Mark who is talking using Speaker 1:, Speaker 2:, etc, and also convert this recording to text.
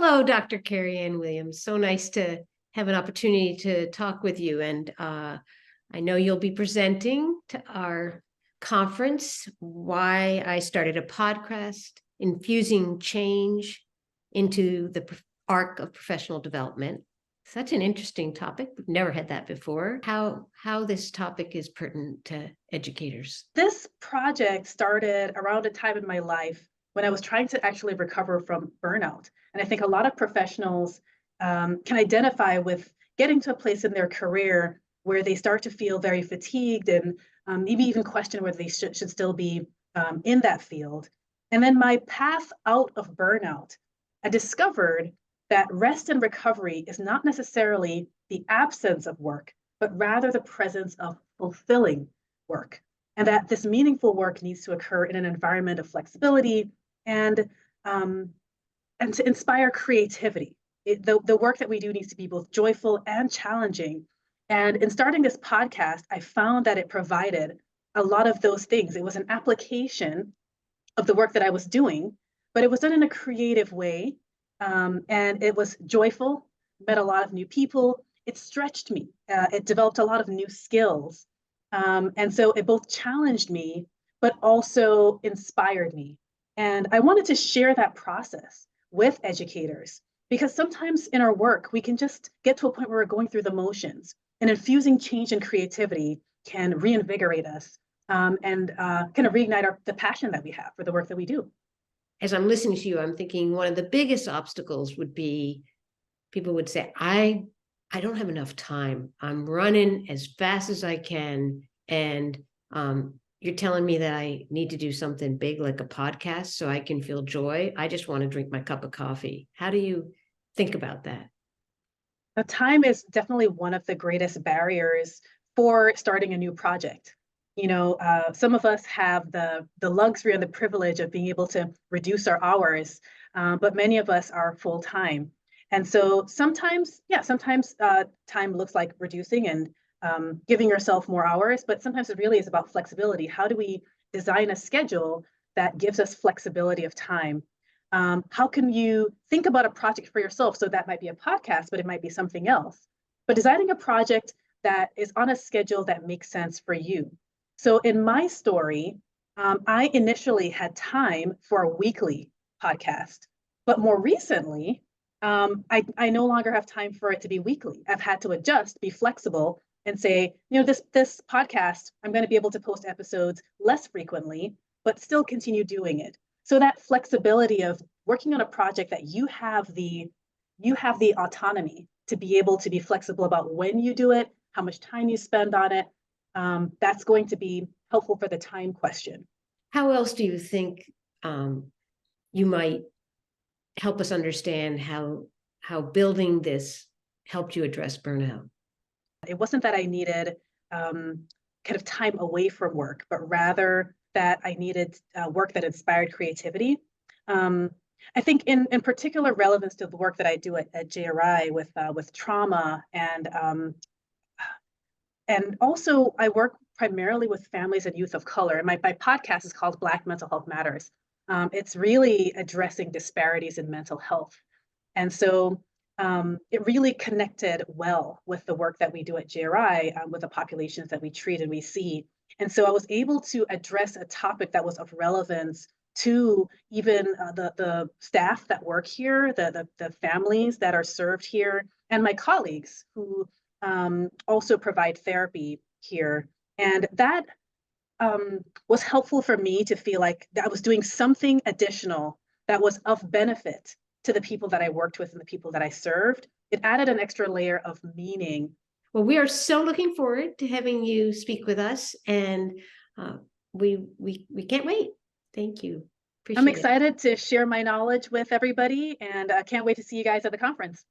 Speaker 1: Hello, Dr. Kerry Ann Williams. So nice to have an opportunity to talk with you. And I know you'll be presenting to our conference, Why I Started a Podcast, Infusing Change into the Arc of Professional Development. Such an interesting topic. We've never had that before. How this topic is pertinent to educators.
Speaker 2: This project started around a time in my life when I was trying to actually recover from burnout. And I think a lot of professionals can identify with getting to a place in their career where they start to feel very fatigued and maybe even question whether they should still be in that field. And then my path out of burnout, I discovered that rest and recovery is not necessarily the absence of work, but rather the presence of fulfilling work. And that this meaningful work needs to occur in an environment of flexibility and to inspire creativity. The work that we do needs to be both joyful and challenging. And in starting this podcast, I found that it provided a lot of those things. It was an application of the work that I was doing, but it was done in a creative way. And it was joyful, met a lot of new people. It stretched me. It developed a lot of new skills. And so it both challenged me, but also inspired me. And I wanted to share that process with educators because sometimes in our work, we can just get to a point where we're going through the motions, and infusing change and creativity can reinvigorate us and kind of reignite the passion that we have for the work that we do.
Speaker 1: As I'm listening to you, I'm thinking one of the biggest obstacles would be people would say, I don't have enough time. I'm running as fast as I can. And you're telling me that I need to do something big like a podcast so I can feel joy. I just want to drink my cup of coffee. How do you think about that?
Speaker 2: Now, time is definitely one of the greatest barriers for starting a new project. Some of us have the luxury and the privilege of being able to reduce our hours, but many of us are full time. And so sometimes time looks like reducing and giving yourself more hours, but sometimes it really is about flexibility. How do we design a schedule that gives us flexibility of time? How can you think about a project for yourself? So that might be a podcast, but it might be something else. But designing a project that is on a schedule that makes sense for you. So in my story, I initially had time for a weekly podcast, but more recently, I no longer have time for it to be weekly. I've had to adjust, be flexible, and say, this podcast, I'm going to be able to post episodes less frequently, but still continue doing it. So that flexibility of working on a project that you have the autonomy to be able to be flexible about when you do it, how much time you spend on it, that's going to be helpful for the time question.
Speaker 1: How else do you think you might help us understand how building this helped you address burnout?
Speaker 2: It wasn't that I needed kind of time away from work, but rather that I needed work that inspired creativity. I think in particular relevance to the work that I do at JRI with trauma and also I work primarily with families and youth of color. And my podcast is called Black Mental Health Matters. It's really addressing disparities in mental health. And so it really connected well with the work that we do at JRI with the populations that we treat and we see. And so I was able to address a topic that was of relevance to even the staff that work here, the families that are served here, and my colleagues who also provide therapy here. And that was helpful for me to feel like I was doing something additional that was of benefit to the people that I worked with and the people that I served. It added an extra layer of meaning.
Speaker 1: Well, we are so looking forward to having you speak with us, and we can't wait. Thank you.
Speaker 2: I'm excited to share my knowledge with everybody, and I can't wait to see you guys at the conference.